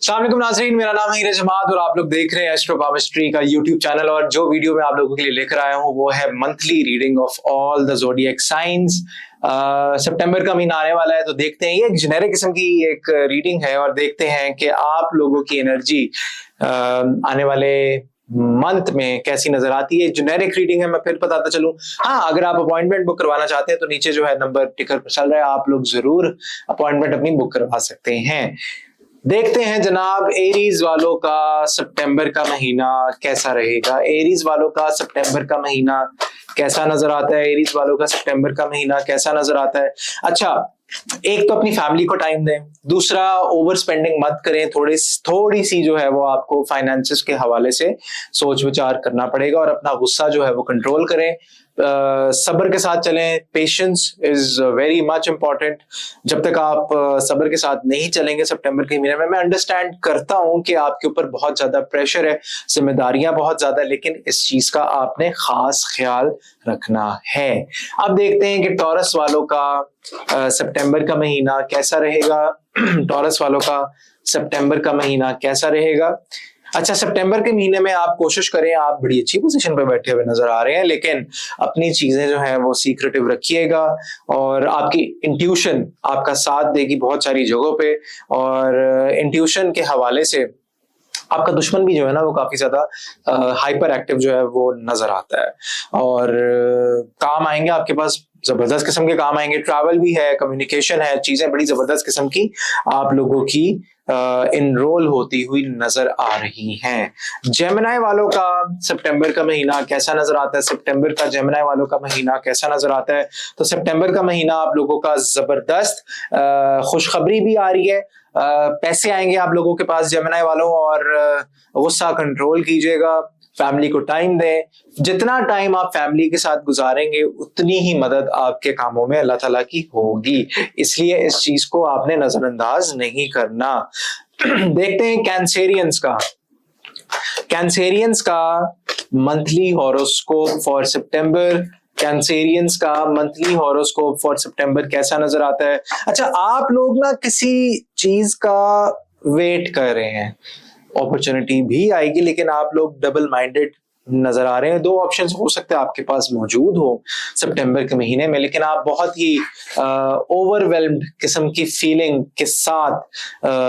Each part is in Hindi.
अस्सलाम वालेकुम नाज़रीन, मेरा नाम है हीरा जमात और आप लोग देख रहे हैं एस्ट्रो केमिस्ट्री का यूट्यूब चैनल। और जो वीडियो मैं आप लोगों के लिए लेकर आया हूँ वो है monthly reading of all the zodiac science. सितंबर का महीना आने वाला है तो देखते हैं, ये एक जेनेरिक किस्म की एक रीडिंग है और देखते हैं कि आप लोगों की एनर्जी आने वाले मंथ में कैसी नजर आती है। जेनेरिक रीडिंग है, मैं फिर बताता चलूं। हाँ, अगर आप अपॉइंटमेंट बुक करवाना चाहते हैं तो नीचे जो है नंबर टिकर पर चल रहा है, आप लोग जरूर अपॉइंटमेंट अपनी बुक करवा सकते हैं। देखते हैं जनाब, एरीज वालों का सितंबर का महीना कैसा रहेगा। एरीज वालों का सितंबर का महीना कैसा नजर आता है। एरीज वालों का सितंबर का महीना कैसा नजर आता है। अच्छा, एक तो अपनी फैमिली को टाइम दें, दूसरा ओवर स्पेंडिंग मत करें। थोड़ी सी जो है वो आपको फाइनेंसेस के हवाले से सोच विचार करना पड़ेगा और अपना गुस्सा जो है वो कंट्रोल करें। सब्र के साथ चलें। Patience is very much important. जब तक आप सब्र के साथ नहीं चलेंगे सितंबर के महीने में, मैं अंडरस्टैंड करता हूं कि आपके ऊपर बहुत ज्यादा प्रेशर है, जिम्मेदारियां बहुत ज्यादा, लेकिन इस चीज का आपने खास ख्याल रखना है। अब देखते हैं कि टॉरस वालों का सितंबर का महीना कैसा रहेगा। टॉरस वालों का सितंबर का महीना कैसा रहेगा। अच्छा, सितंबर के महीने में आप कोशिश करें, आप बड़ी अच्छी पोजीशन पे बैठे हुए नजर आ रहे हैं, लेकिन अपनी चीजें जो है वो सीक्रेटिव रखिएगा और आपकी इंट्यूशन आपका साथ देगी बहुत सारी जगहों पे। और इंट्यूशन के हवाले से आपका दुश्मन भी जो है ना वो काफी ज्यादा हाइपर एक्टिव जो है वो नजर आता है और काम आएंगे आपके पास, जबरदस्त किस्म के काम आएंगे। ट्रैवल भी है, कम्युनिकेशन है, चीजें बड़ी जबरदस्त किस्म की आप लोगों की इनरोल होती हुई नजर आ रही हैं। जेमिनी वालों का सितंबर का महीना कैसा नजर आता है। सितंबर का जेमिनी वालों का महीना कैसा नजर आता है। तो सितंबर का महीना आप लोगों का जबरदस्त, खुशखबरी भी आ रही है, पैसे आएंगे आप लोगों के पास जेमिनी वालों, और गुस्सा कंट्रोल कीजिएगा, फैमिली को टाइम दें। जितना टाइम आप फैमिली के साथ गुजारेंगे उतनी ही मदद आपके कामों में अल्लाह ताला की होगी, इसलिए इस चीज को आपने नजरअंदाज नहीं करना। देखते हैं कैंसेरियंस का। कैंसेरियंस का monthly horoscope for September. Cancerians का मंथली हॉरोस्कोप फॉर सितंबर कैसा नजर आता है। अच्छा, आप लोग ना किसी चीज का वेट कर रहे हैं, अपॉर्चुनिटी भी आएगी, लेकिन आप लोग डबल माइंडेड नजर आ रहे हैं। दो ऑप्शंस हो सकते हैं आपके पास मौजूद हो सितंबर के महीने में, लेकिन आप बहुत ही ओवरवेल्म्ड किस्म की फीलिंग के साथ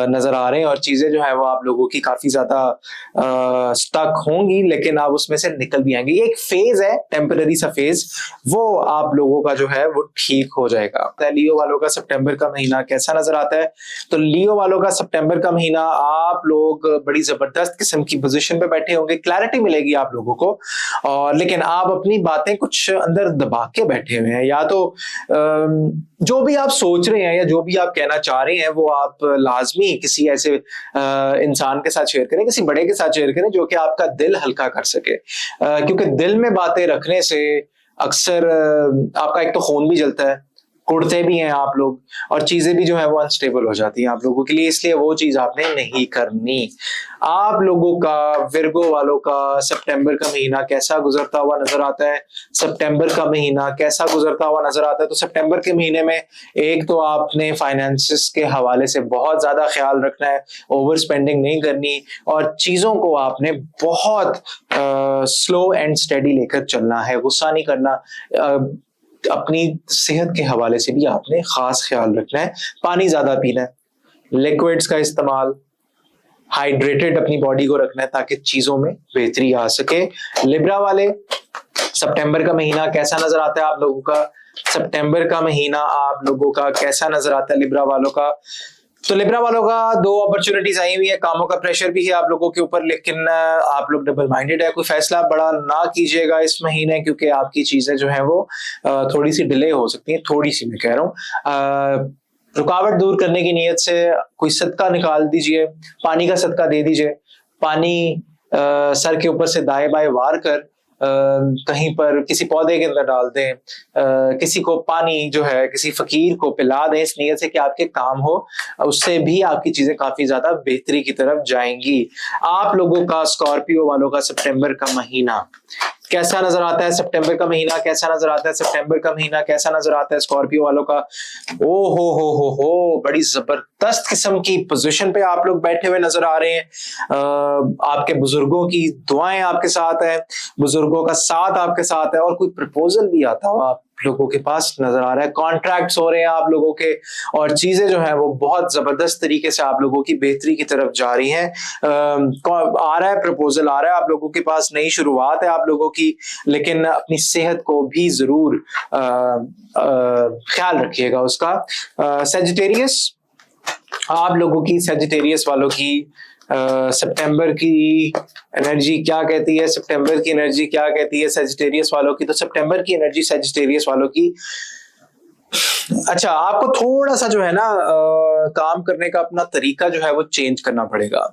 नजर आ रहे हैं और चीजें जो है वो आप लोगों की काफी ज्यादा स्टक होंगी, लेकिन आप उसमें से निकल भी आएंगे। ये एक फेज है, टेम्पररी सा फेज, वो आप लोगों का जो है वो ठीक हो जाएगा। लियो वालों का सितंबर का महीना कैसा नजर आता है। तो लियो वालों का सितंबर का महीना आप लोग बड़ी जबरदस्त किस्म की पोजीशन पे बैठे होंगे, क्लैरिटी मिलेगी आप लोगों को, और लेकिन आप अपनी बातें कुछ अंदर दबा के बैठे हुए हैं। या तो जो भी आप सोच रहे हैं या जो भी आप कहना चाह रहे हैं वो आप लाजमी किसी ऐसे इंसान के साथ शेयर करें, किसी बड़े के साथ शेयर करें जो कि आपका दिल हल्का कर सके, क्योंकि दिल में बातें रखने से अक्सर आपका एक तो खून भी जलता है, कुड़ते भी हैं आप लोग, और चीजें भी जो है वो अनस्टेबल हो जाती हैं आप लोगों के लिए, इसलिए वो चीज आपने नहीं करनी। आप लोगों का, विर्गो वालों का सितंबर का महीना कैसा गुजरता हुआ नजर आता है। सितंबर का महीना कैसा गुजरता हुआ नजर आता है। तो सितंबर के महीने में एक तो आपने फाइनेंसेस के हवाले से बहुत ज्यादा ख्याल रखना है, ओवर स्पेंडिंग नहीं करनी, और चीजों को आपने बहुत स्लो एंड स्टेडी लेकर चलना है, गुस्सा नहीं करना। अपनी सेहत के हवाले से भी आपने खास ख्याल रखना है। पानी ज्यादा पीना है, लिक्विड्स का इस्तेमाल, हाइड्रेटेड अपनी बॉडी को रखना है ताकि चीजों में बेहतरी आ सके। लिब्रा वाले, सितंबर का महीना कैसा नजर आता है आप लोगों का। सितंबर का महीना आप लोगों का कैसा नजर आता है लिब्रा वालों का। तो लिब्रा वालों का दो अपॉर्चुनिटीज आई हुई है, कामों का प्रेशर भी है आप लोगों के ऊपर, लेकिन आप लोग डबल माइंडेड है। कोई फैसला बड़ा ना कीजिएगा इस महीने, क्योंकि आपकी चीजें जो है वो थोड़ी सी डिले हो सकती हैं। थोड़ी सी मैं कह रहा हूँ, रुकावट दूर करने की नीयत से कोई सदका निकाल दीजिए, पानी का सदका दे दीजिए। पानी सर के ऊपर से दाएं बाएं वार कर कहीं पर किसी पौधे के अंदर डाल दें, किसी को पानी जो है किसी फकीर को पिला दें, इस नीयत से कि आपके काम हो, उससे भी आपकी चीजें काफी ज्यादा बेहतरी की तरफ जाएंगी। आप लोगों का, स्कॉर्पियो वालों का सितंबर का महीना कैसा नजर आता है सितंबर का महीना, कैसा नजर आता है सितंबर का महीना, कैसा नजर आता है स्कॉर्पियो वालों का। ओ हो, बड़ी जबरदस्त किस्म की पोजीशन पे आप लोग बैठे हुए नजर आ रहे हैं। आपके बुजुर्गों की दुआएं आपके साथ है, बुजुर्गों का साथ आपके साथ है, और कोई प्रपोजल भी आता हुआ आप लोगों के पास नजर आ रहा है, कॉन्ट्रैक्ट्स हो रहे हैं आप लोगों के, और चीजें जो है वो बहुत जबरदस्त तरीके से आप लोगों की बेहतरी की तरफ जा रही हैं। आ रहा है प्रपोजल, आ रहा है आप लोगों के पास, नई शुरुआत है आप लोगों की, लेकिन अपनी सेहत को भी जरूर ख्याल रखिएगा उसका। सेजिटेरियस आप लोगों की, सेजिटेरियस वालों की सितंबर की एनर्जी क्या कहती है, सितंबर की एनर्जी क्या कहती है सेजिटेरियस वालों की। तो सितंबर की एनर्जी सेजिटेरियस वालों की, अच्छा आपको थोड़ा सा जो है ना काम करने का अपना तरीका जो है वो चेंज करना पड़ेगा,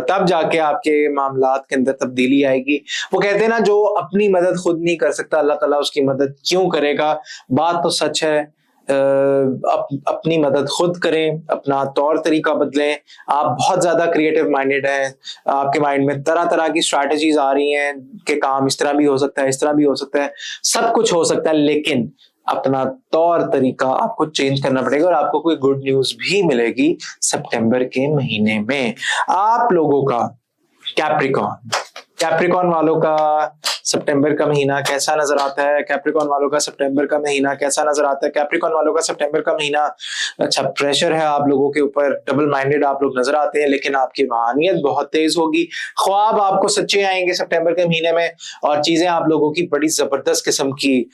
तब जाके आपके मामलात के अंदर तब्दीली आएगी। वो कहते हैं ना, जो अपनी मदद खुद नहीं कर सकता अल्लाह ताला उसकी मदद क्यों करेगा। बात तो सच है। अपनी मदद खुद करें, अपना तौर तरीका बदलें। आप बहुत ज्यादा क्रिएटिव माइंडेड हैं, आपके माइंड में तरह तरह की स्ट्रैटेजीज आ रही हैं कि काम इस तरह भी हो सकता है, इस तरह भी हो सकता है, सब कुछ हो सकता है, लेकिन अपना तौर तरीका आपको चेंज करना पड़ेगा। और आपको कोई गुड न्यूज भी मिलेगी सितंबर के महीने में। आप लोगों का कैप्रिकॉन वालों का सितंबर का महीना कैसा नजर आता है, कैप्रिकॉन वालों का सितंबर का महीना कैसा नजर आता है, कैप्रिकॉन वालों का सितंबर का महीना। अच्छा, प्रेशर है आप लोगों के ऊपर, डबल माइंडेड आप लोग नजर आते हैं, लेकिन आपकी रूहानियत बहुत तेज होगी, ख्वाब आपको सच्चे आएंगे सितंबर के महीने में, और चीजें आप लोगों की बड़ी जबरदस्त किस्म की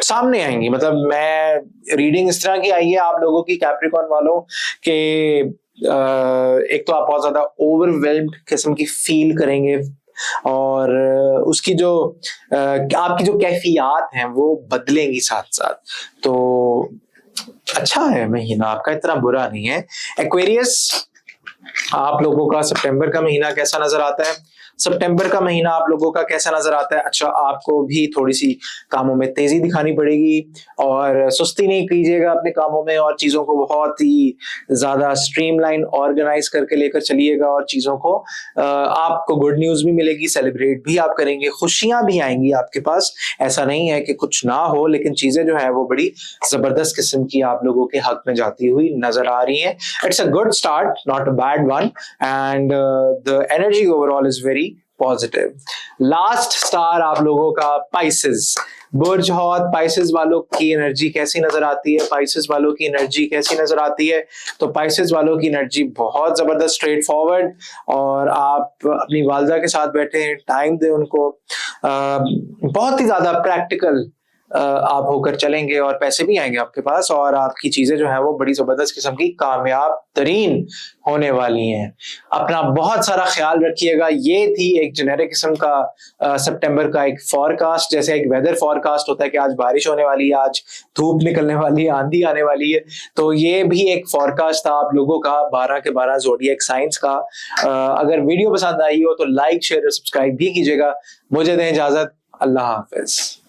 सामने आएंगी। मतलब मैं रीडिंग इस तरह की आई है आप लोगों की कैप्रिकॉन वालों के, एक तो आप बहुत ज्यादा ओवरवेल्म्ड किस्म की फील करेंगे, और उसकी जो आपकी जो कैफियत हैं वो बदलेंगी साथ साथ। तो अच्छा है महीना आपका, इतना बुरा नहीं है। एक्वेरियस आप लोगों का सितंबर का महीना कैसा नजर आता है, सितंबर का महीना आप लोगों का कैसा नजर आता है। अच्छा, आपको भी थोड़ी सी कामों में तेजी दिखानी पड़ेगी, और सुस्ती नहीं कीजिएगा अपने कामों में, और चीजों को बहुत ही ज्यादा स्ट्रीमलाइन ऑर्गेनाइज करके लेकर चलिएगा, और चीजों को आपको गुड न्यूज भी मिलेगी, सेलिब्रेट भी आप करेंगे, खुशियां भी आएंगी आपके पास। ऐसा नहीं है कि कुछ ना हो, लेकिन चीजें जो है वो बड़ी जबरदस्त किस्म की आप लोगों के हक में जाती हुई नजर आ रही हैं। It's a good start, not a bad one, and the energy overall is very positive. Last star आप लोगों का पाइसेस, बुर्ज हौत। पाइसेस वालों की एनर्जी कैसी नजर आती है, पाइसेस वालों की एनर्जी कैसी नजर आती है। तो पाइसेस वालों की एनर्जी बहुत जबरदस्त, स्ट्रेट फॉरवर्ड, और आप अपनी वालदा के साथ बैठे हैं, टाइम दें उनको, बहुत ही ज्यादा प्रैक्टिकल आप होकर चलेंगे, और पैसे भी आएंगे आपके पास, और आपकी चीजें जो है वो बड़ी जबरदस्त किस्म की कामयाब तरीन होने वाली हैं। अपना बहुत सारा ख्याल रखिएगा। ये थी एक जेनेरिक किस्म का सितंबर का एक फॉरकास्ट, जैसे एक वेदर फॉरकास्ट होता है कि आज बारिश होने वाली है, आज धूप निकलने वाली है, आंधी आने वाली है। तो ये भी एक फॉरकास्ट था आप लोगों का 12 के 12 ज़ोडिएक साइंस का। अगर वीडियो पसंद आई हो तो लाइक, शेयर और सब्सक्राइब भी कीजिएगा। मुझे दें इजाजत, अल्लाह हाफिज।